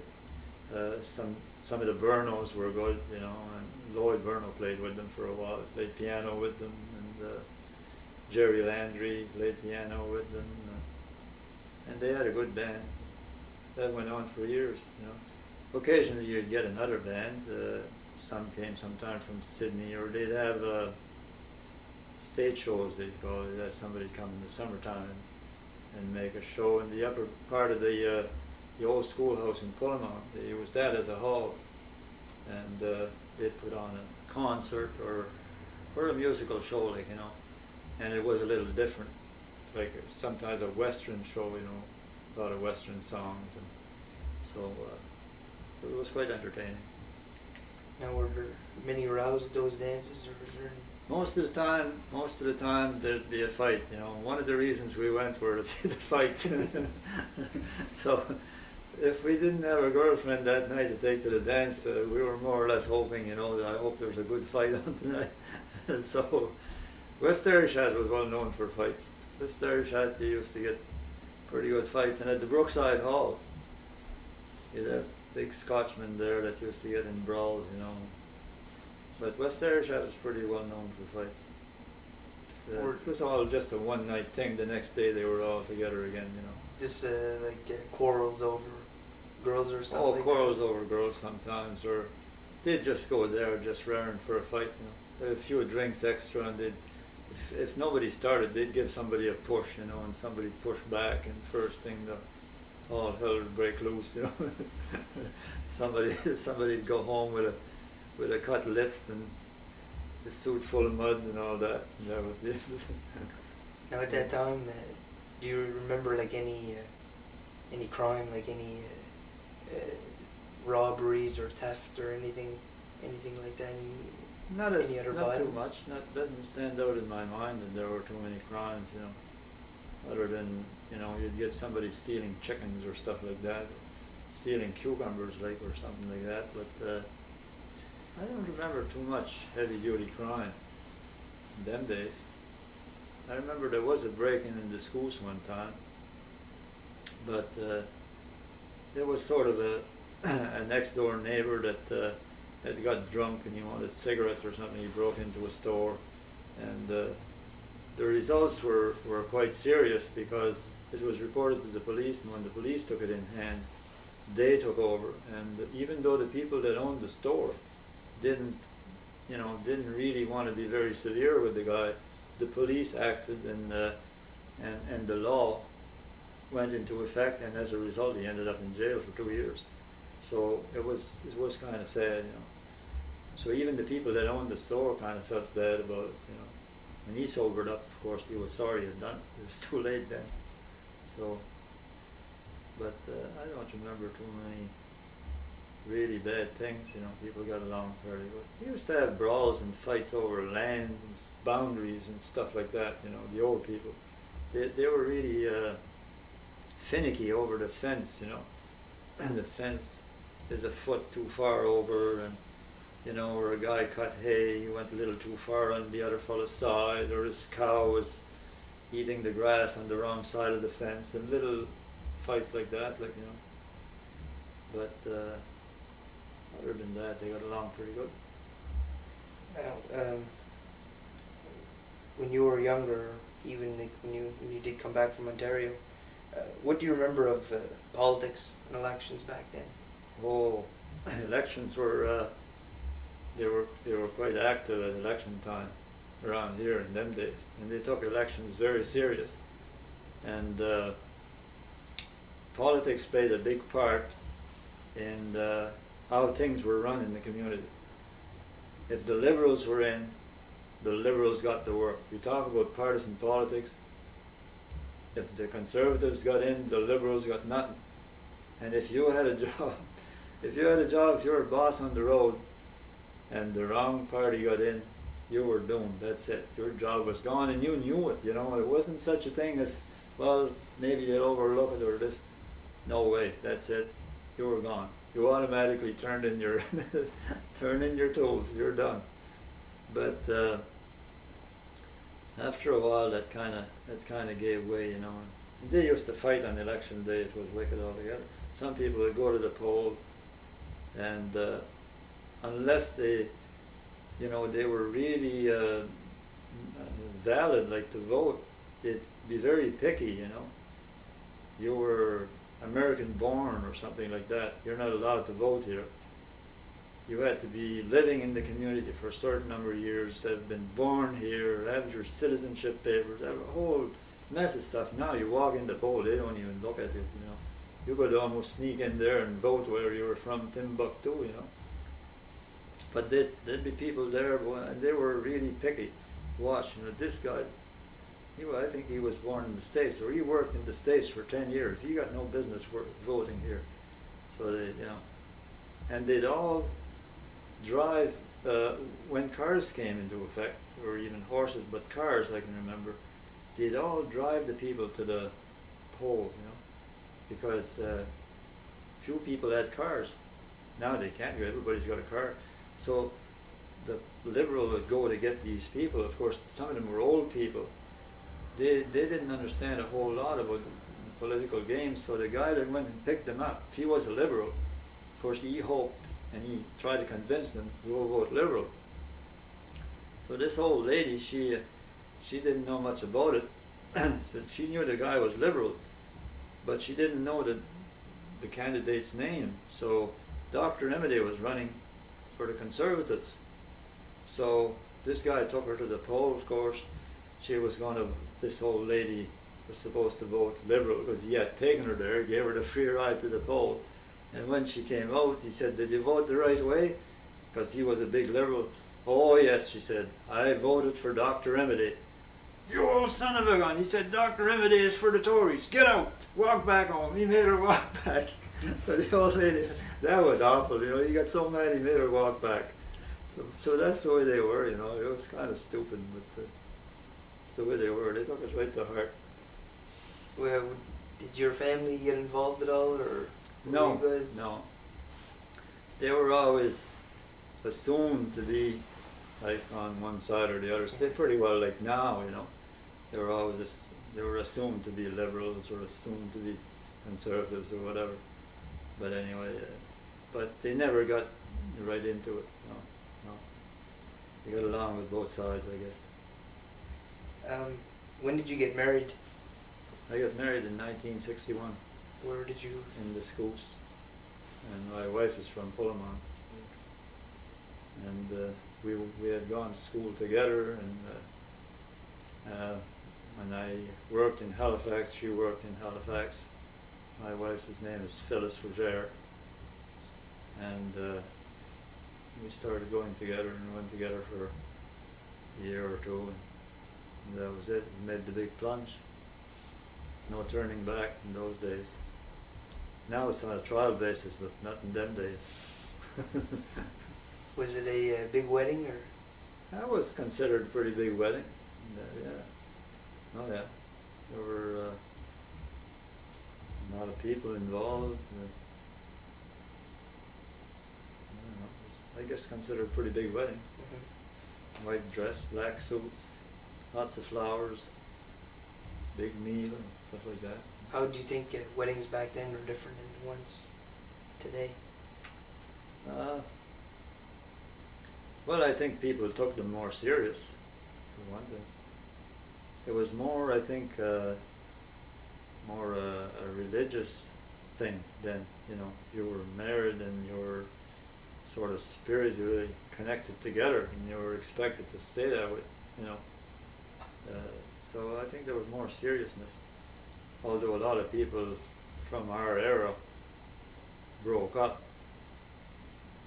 Some of the Bernos were good, you know, and Lloyd Berno played with them for a while. Played piano with them, and Jerry Landry played piano with them, and they had a good band. That went on for years, you know. Occasionally you'd get another band. Some came sometime from Sydney, or they'd have stage shows, they'd call it. That somebody come in the summertime and make a show in the upper part of the old schoolhouse in Pullman. They used that as a hall, and they'd put on a concert or a musical show, like, you know, and it was a little different, like sometimes a Western show, you know, a lot of Western songs, and so it was quite entertaining. Now, were there many rows at those dances, or was there any? Most of the time there'd be a fight, you know. One of the reasons we went were to see the fights. So if we didn't have a girlfriend that night to take to the dance, we were more or less hoping, you know, that I hope there's a good fight on tonight. So West Ayrshire was well known for fights. West Ayrshire, they used to get pretty good fights. And at the Brookside Hall, you had big Scotchmen there that used to get in brawls, you know. But West Ayrshire was pretty well known for fights. It was all just a one-night thing. The next day they were all together again, you know. Just quarrels over girls or something? Oh, quarrels over girls sometimes, or they'd just go there just raring for a fight, you know. A few drinks extra, and if nobody started, they'd give somebody a push, you know, and somebody pushed back, and first thing all hell would break loose, you know. Somebody'd go home with a cut lip and a suit full of mud and all that, and that was it. Now, at that time, do you remember like any crime, like any robberies or theft or anything like that? Not violence? Too much. Doesn't stand out in my mind that there were too many crimes, you know. Other than, you know, you'd get somebody stealing chickens or stuff like that, stealing cucumbers, like, or something like that. But I don't remember too much heavy-duty crime in them days. I remember there was a break-in in the schools one time, but there was sort of a next-door neighbor that had got drunk and he wanted cigarettes or something. He broke into a store, and the results were quite serious because it was reported to the police, and when the police took it in hand, they took over. And even though the people that owned the store didn't really want to be very severe with the guy, the police acted, and the law went into effect, and as a result he ended up in jail for 2 years. So it was kind of sad, you know. So even the people that owned the store kind of felt bad about it, you know. When he sobered up, of course, he was sorry he had done it. It was too late then. So, but I don't remember too many really bad things, you know. People got along fairly good. We used to have brawls and fights over lands, boundaries and stuff like that, you know, the old people. They were really finicky over the fence, you know. And the fence is a foot too far over, and you know, or a guy cut hay, he went a little too far on the other fellow's side, or his cow was eating the grass on the wrong side of the fence, and little fights like that, like, you know. But other than that, they got along pretty good. Now, when you were younger, even like when you did come back from Ontario, what do you remember of politics and elections back then? Oh, elections were they were quite active at election time around here in them days, and they took elections very serious. And politics played a big part in how things were run in the community. If the Liberals were in, the Liberals got the work. You talk about partisan politics. If the Conservatives got in, the Liberals got nothing. And if you had a job, if you were a boss on the road, and the wrong party got in, you were doomed. That's it. Your job was gone, and you knew it. You know, it wasn't such a thing as, well, maybe you'll overlook it or this. No way. That's it. You were gone. You automatically turned in your tools. You're done. But after a while, that kind of gave way. You know. They used to fight on election day. It was wicked altogether. Some people would go to the poll, and unless they were really valid, like to vote, they'd be very picky, you know. You were American born or something like that, you're not allowed to vote here. You had to be living in the community for a certain number of years, have been born here, have your citizenship papers, have a whole mess of stuff. Now you walk in the poll, they don't even look at it, you know. You could almost sneak in there and vote where you were from, Timbuktu, you know. But there'd be people there, and they were really picky. Watch, you know, this guy, I think he was born in the States, or he worked in the States for 10 years. He got no business voting here. So they, you know, and they'd all drive, when cars came into effect, or even horses, but cars, I can remember, they'd all drive the people to the poll, you know, because few people had cars. Now they can't, everybody's got a car. So the Liberal would go to get these people. Of course, some of them were old people. They didn't understand a whole lot about the political game, so the guy that went and picked them up, he was a Liberal. Of course, he hoped, and he tried to convince them to go vote Liberal. So this old lady, she didn't know much about it. So she knew the guy was Liberal, but she didn't know the candidate's name. So Dr. Emmett was running for the Conservatives. So this guy took her to the poll, of course. This old lady was supposed to vote Liberal because he had taken her there, gave her the free ride to the poll. And when she came out, he said, "Did you vote the right way?" Because he was a big Liberal. "Oh yes," she said, "I voted for Dr. Emmett." "You old son of a gun." He said, "Dr. Emmett is for the Tories. Get out. Walk back home." He made her walk back. So the old lady, that was awful, you know. He got so mad he made her walk back. So that's the way they were, you know. It was kind of stupid, but it's the way they were. They took us right to heart. Well, did your family get involved at all, or No, were you guys? no. They were always assumed to be like on one side or the other. So they pretty well like now, you know. They were always they were assumed to be liberals or assumed to be conservatives or whatever. But anyway, but they never got right into it. No, no. They got along with both sides, I guess. When did you get married? I got married in 1961 Where did you? in the Scoops, and my wife is from Pullman. And we had gone to school together, and when I worked in Halifax, she worked in Halifax. My wife's name is Phyllis Roger, and we started going together and went together for a year or two, and that was it. We made the big plunge. No turning back in those days. Now it's on a trial basis, but not in them days. Was it a big wedding or? That was considered a pretty big wedding. And, yeah. Oh yeah. There were a lot of people involved. I don't know. It was, I guess, considered a pretty big wedding. Mm-hmm. White dress, black suits, lots of flowers, big meal, and stuff like that. How do you think weddings back then were different than the ones today? Well, I think people took them more serious, for one thing. It was more, I think, more a religious thing then. You know, you were married and you were sort of spiritually connected together, and you were expected to stay that way. You know, so I think there was more seriousness. Although a lot of people from our era broke up,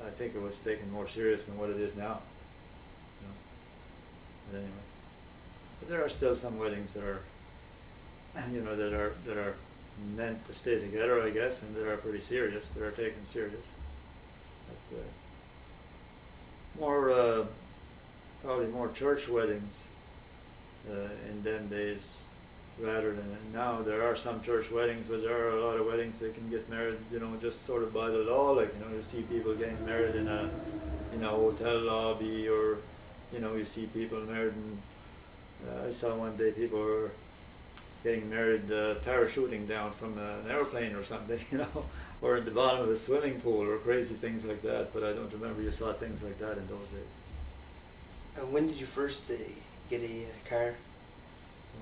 I think it was taken more serious than what it is now. You know? But anyway, but there are still some weddings that are, you know, that are meant to stay together, I guess, and that are pretty serious. That are taken serious. But, more, probably more church weddings in them days, rather than now. There are some church weddings, but there are a lot of weddings that can get married, you know, just sort of by the law. Like, you know, you see people getting married in a hotel lobby, or, you know, you see people married in, I saw one day people were getting married parachuting down from an airplane or something, you know, or at the bottom of a swimming pool, or crazy things like that. But I don't remember you saw things like that in those days. When did you first get a car?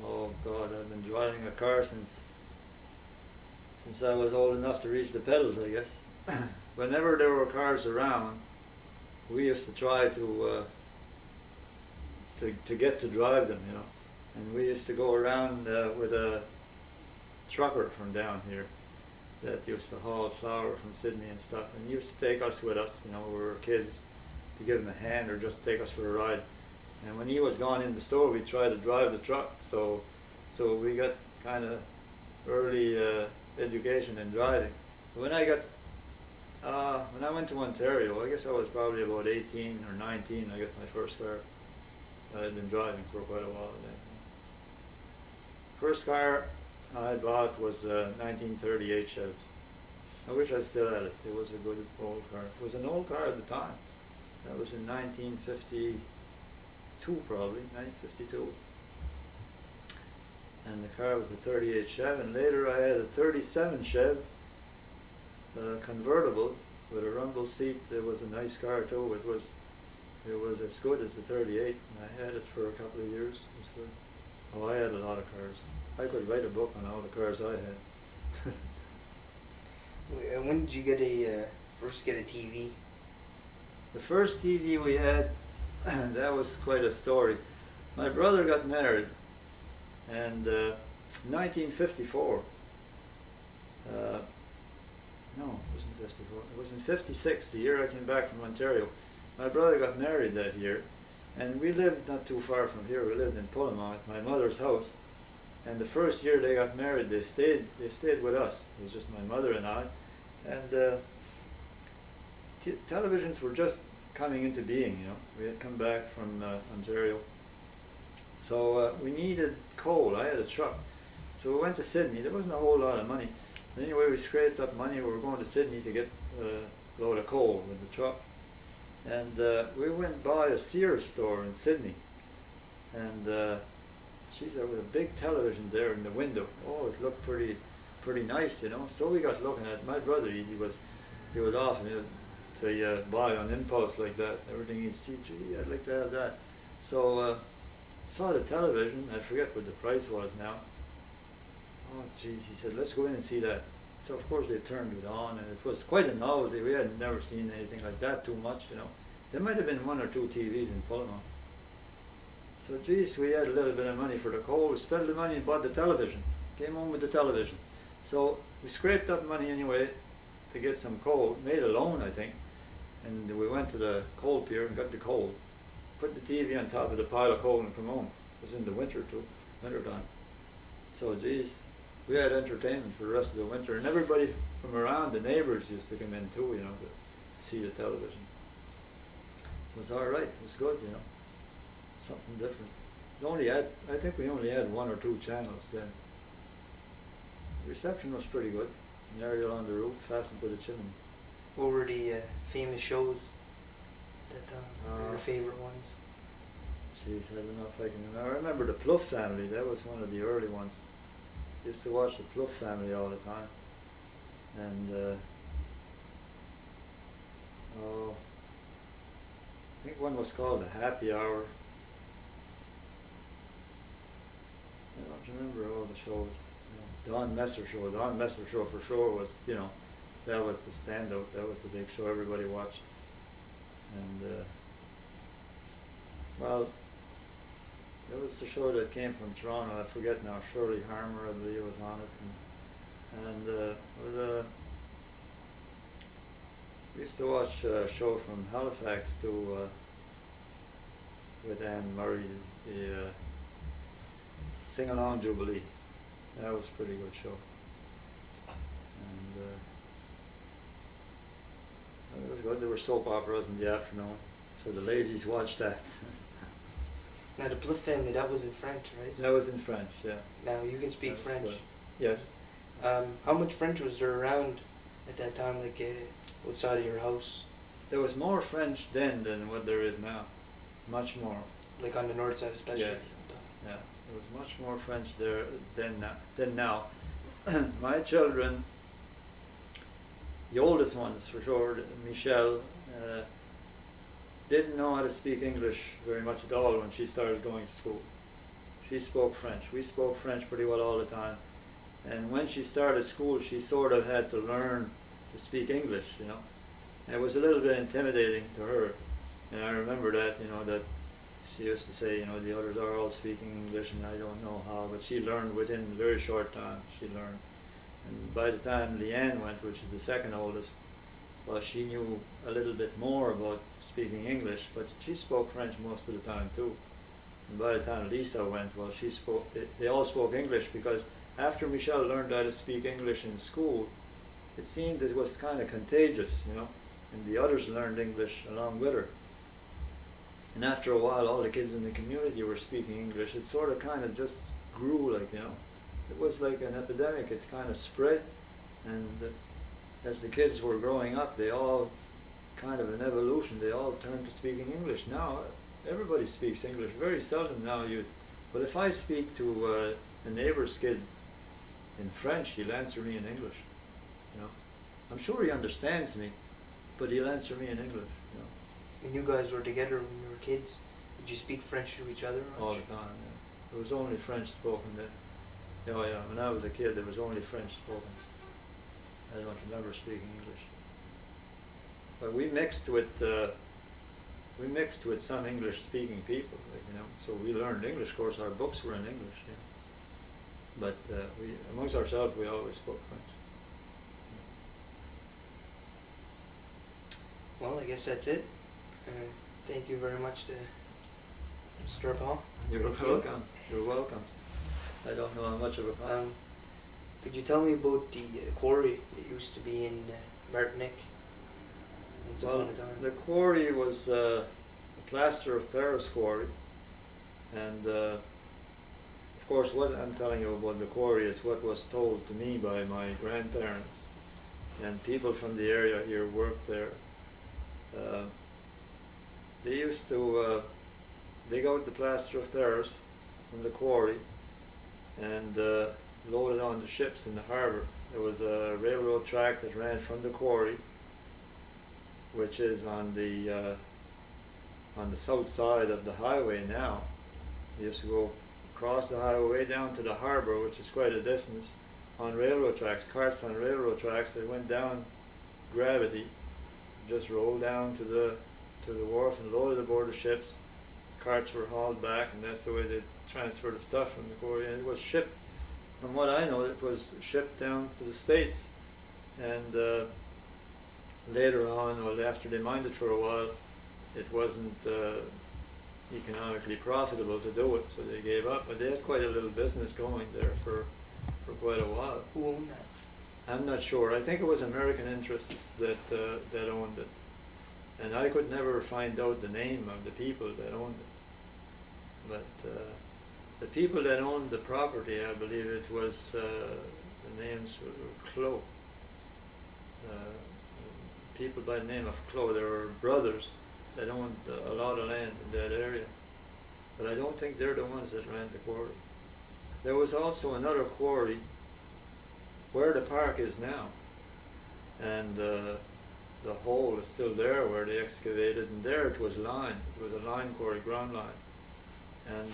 Oh God, I've been driving a car since I was old enough to reach the pedals, I guess. Whenever there were cars around, we used to try to get to drive them, you know. And we used to go around with a trucker from down here that used to haul flour from Sydney and stuff, and he used to take us with us, you know, we were kids, to give him a hand or just take us for a ride. And when he was gone in the store, we tried to drive the truck. So we got kind of early education in driving. When I went to Ontario, I guess I was probably about 18 or 19. I got my first car. I had been driving for quite a while then. First car I bought was a 1938 Chevy. I wish I still had it. It was a good old car. It was an old car at the time. That was in 1952, probably, 1952. And the car was a 38 Chev, and later I had a 37 Chev, convertible with a rumble seat. It was a nice car too. It was as good as the 38, and I had it for a couple of years. It was good. Oh, I had a lot of cars. I could write a book on all the cars I had. When did you first get a TV? The first TV we had, that was quite a story. My brother got married, and 1954. No, it wasn't 54. It was in 56, the year I came back from Ontario. My brother got married that year, and we lived not too far from here. We lived in Pullman at my mother's house. And the first year they got married, they stayed with us. It was just my mother and I. And televisions were just coming into being, you know. We had come back from Ontario. So we needed coal. I had a truck. So we went to Sydney. There wasn't a whole lot of money. Anyway, we scraped up money. We were going to Sydney to get a load of coal with the truck. And we went by a Sears store in Sydney, and geez, there was a big television there in the window. Oh, it looked pretty nice, you know. So we got looking at it. My brother, he was off, and he would say buy on impulse like that. Everything he'd see, gee, I'd like to have that. So saw the television. I forget what the price was now. Oh, geez, he said, let's go in and see that. So of course they turned it on, and it was quite a novelty. We had never seen anything like that too much, you know. There might have been one or two TVs in Pullman. So geez, we had a little bit of money for the coal. We spent the money and bought the television. Came home with the television. So we scraped up money anyway to get some coal. Made a loan, I think. And we went to the coal pier and got the coal. Put the TV on top of the pile of coal and come home. It was in the winter too, winter time. So geez, we had entertainment for the rest of the winter, and everybody from around, the neighbors used to come in too, you know, to see the television. It was all right. It was good, you know, something different. I think we only had one or two channels then. The reception was pretty good. An aerial on the roof, fastened to the chimney. What were the famous shows that were your favorite ones? Jeez, I don't know if I can remember. I remember the Pluff family. That was one of the early ones. Used to watch the Pluff family all the time. And I think one was called the Happy Hour. I don't remember all the shows. You know, Don Messer Show. Don Messer Show for sure was, you know, that was the standout. That was the big show everybody watched. And well, there was a show that came from Toronto. I forget now. Shirley Harmer, I believe, was on it. And we used to watch a show from Halifax too, with Anne Murray, the Sing Along Jubilee. That was a pretty good show. And it was good. There were soap operas in the afternoon, so the ladies watched that. Now the Bluff family, that was in French, right? That was in French, yeah. Now you can speak That's French. good. Yes. How much French was there around at that time, like outside of your house? There was more French then than what there is now. Much more. Like on the north side especially? Yes. Yeah. There was much more French there than now. My children, the oldest ones for sure, Michelle, didn't know how to speak English very much at all when she started going to school. She spoke French. We spoke French pretty well all the time. And when she started school, she sort of had to learn to speak English, you know. And it was a little bit intimidating to her. And I remember that, you know, that she used to say, you know, the others are all speaking English and I don't know how, but she learned within a very short time. She learned. And by the time Leanne went, which is the second oldest, well, she knew a little bit more about speaking English, but she spoke French most of the time too. And by the time Lisa went, well, they all spoke English, because after Michelle learned how to speak English in school, it seemed that it was kind of contagious, you know, and the others learned English along with her. And after a while, all the kids in the community were speaking English. It sort of kind of just grew, like, you know. It was like an epidemic. It kind of spread, and as the kids were growing up, they all kind of an evolution. They all turned to speaking English. Now, everybody speaks English. Very seldom now but if I speak to a neighbor's kid in French, he'll answer me in English, you know. I'm sure he understands me, but he'll answer me in English, you know. When you guys were together when you were kids, did you speak French to each other? All the time, yeah. There was only French spoken then. Oh yeah, when I was a kid, there was only French spoken. I don't remember speaking English. But we mixed with some English-speaking people, like, you know. So we learned English. Of course, our books were in English, yeah. But amongst ourselves, we always spoke French. Well, I guess that's it. Thank you very much to Mr. Paon. You're welcome. You're welcome. I don't know how much of a fan. Could you tell me about the quarry that used to be in Martinique? Well, the quarry was a plaster of Paris quarry, and of course what I'm telling you about the quarry is what was told to me by my grandparents, and people from the area here worked there. they used to dig out the plaster of Paris from the quarry and load it on the ships in the harbour. There was a railroad track that ran from the quarry, which is on the south side of the highway now. They used to go across the highway down to the harbour, which is quite a distance, on railroad tracks, carts on railroad tracks. They went down gravity, just rolled down to the wharf and loaded aboard the ships. Carts were hauled back, and that's the way they transferred the stuff from the quarry. And it was shipped, from what I know, it was shipped down to the States. And later on, well, after they mined it for a while, it wasn't economically profitable to do it, so they gave up. But they had quite a little business going there for quite a while. Who owned that? I'm not sure. I think it was American interests that owned it, and I could never find out the name of the people that owned it. But the people that owned the property, I believe it was the names were Clow. People by the name of Clow. There were brothers that owned a lot of land in that area, but I don't think they're the ones that ran the quarry. There was also another quarry where the park is now, and the hole is still there where they excavated, and there it was lined. It was a line quarry, ground line. And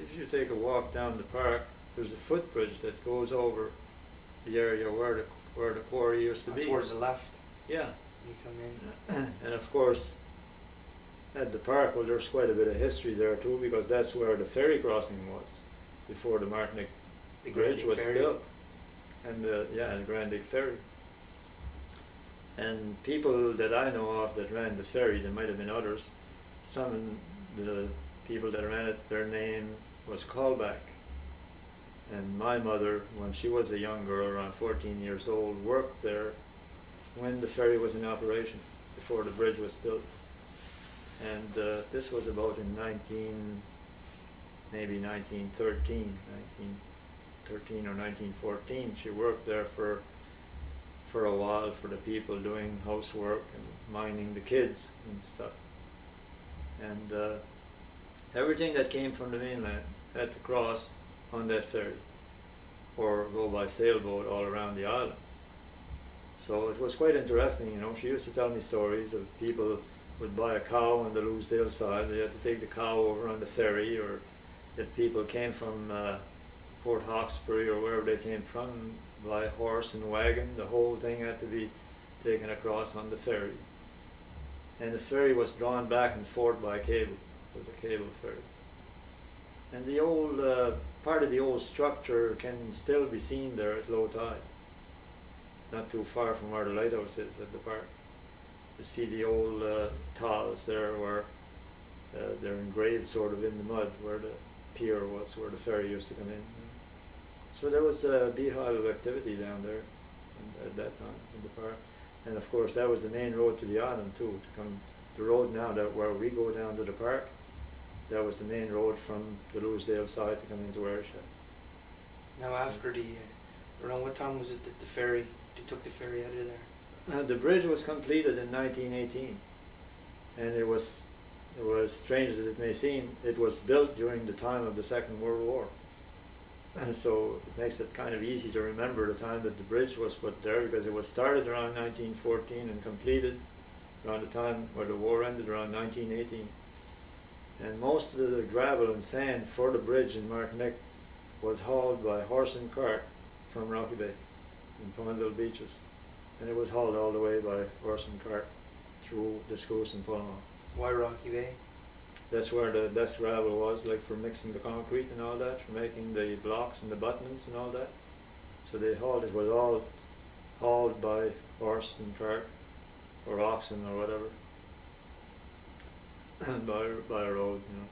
if you take a walk down the park, there's a footbridge that goes over the area where the quarry used to be. Towards the left. Yeah. You come in. And of course, at the park, well, there's quite a bit of history there too, because that's where the ferry crossing was before the Martinic Bridge was built. And the Grand Lake Ferry. And people that I know of that ran the ferry, there might have been others. Some of the people that ran it, their name was Callback. And my mother, when she was a young girl, around 14 years old, worked there when the ferry was in operation, before the bridge was built. And this was about in 1913 or 1914. She worked there for a while for the people, doing housework and minding the kids and stuff. And everything that came from the mainland had to cross on that ferry or go by sailboat all around the island. So it was quite interesting, you know. She used to tell me stories of people would buy a cow on the Loosedale side. They had to take the cow over on the ferry, or that people came from Port Hawkesbury or wherever they came from by horse and wagon. The whole thing had to be taken across on the ferry. And the ferry was drawn back and forth by cable. It was a cable ferry. And the old, part of the old structure can still be seen there at low tide. Not too far from where the lighthouse is at the park. You see the old tiles there where they're engraved sort of in the mud where the pier was, where the ferry used to come in. So there was a beehive of activity down there at that time in the park. And of course that was the main road to the island too. To come, the road now that where we go down to the park, that was the main road from the Loosedale side to come into Ayrshire. Now after around what time was it that they took the ferry out of there? The bridge was completed in 1918, and it was strange as it may seem, it was built during the time of the Second World War. And so it makes it kind of easy to remember the time that the bridge was put there, because it was started around 1914 and completed around the time where the war ended, around 1918. And most of the gravel and sand for the bridge in Martinique was hauled by horse and cart from Rocky Bay in Paonville beaches. And it was hauled all the way by horse and cart through Discourse and Pulmont. Why Rocky Bay? That's where the best gravel was, like for mixing the concrete and all that, for making the blocks and the abutments and all that. So they hauled, it was all hauled by horse and cart, or oxen or whatever, by road, you know.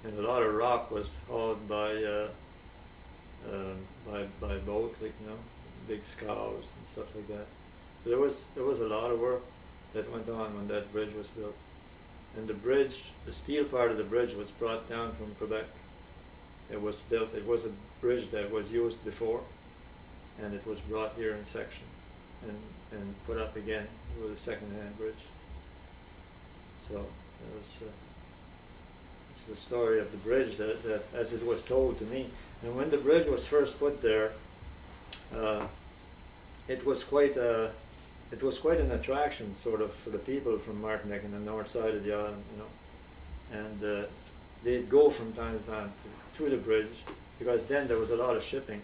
And a lot of rock was hauled by boat, like, you know, big scows and stuff like that. So there was a lot of work that went on when that bridge was built. And the bridge, the steel part of the bridge was brought down from Quebec. It was built, it was a bridge that was used before, and it was brought here in sections and put up again. It was a second-hand bridge. So It was, it's the story of the bridge that as it was told to me. And when the bridge was first put there, uh, it was quite a, it was quite an attraction, sort of, for the people from Martinique and the north side of the island, you know. And they'd go from time to time to the bridge, because then there was a lot of shipping.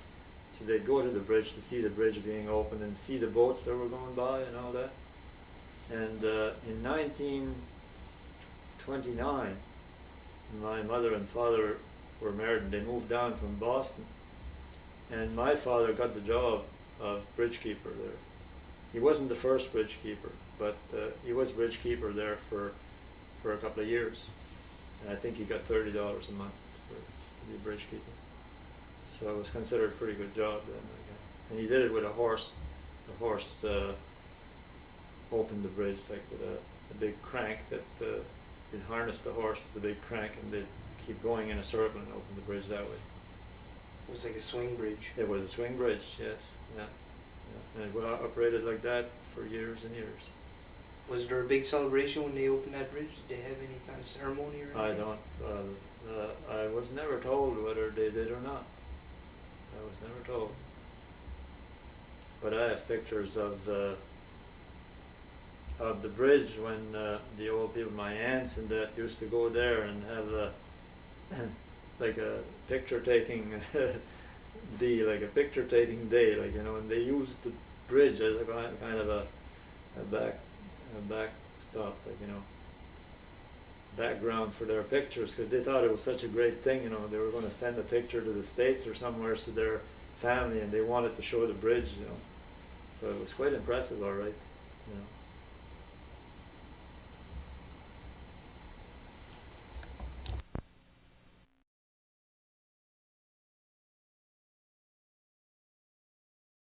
So they'd go to the bridge to see the bridge being opened and see the boats that were going by and all that. And in 1929, my mother and father were married and they moved down from Boston. And my father got the job of bridge keeper there. He wasn't the first bridge keeper, but he was bridge keeper there for a couple of years. And I think he got $30 a month to be bridge keeper. So it was considered a pretty good job then, I guess. And he did it with a horse. The horse opened the bridge like with a big crank that you'd harness the horse with the big crank and they'd keep going in a circle and open the bridge that way. It was like a swing bridge. It was a swing bridge, yes. Yeah. Yeah. And it operated like that for years and years. Was there a big celebration when they opened that bridge? Did they have any kind of ceremony or anything? I don't. I was never told whether they did or not. I was never told. But I have pictures of the bridge when the old people, my aunts and that, used to go there and have a like a picture taking like a picture taking day, like, you know, and they used the bridge as a kind of a backstop, like, you know, background for their pictures, because they thought it was such a great thing, you know. They were going to send a picture to the States or somewhere to their family, and they wanted to show the bridge, you know. So it was quite impressive, all right, you know.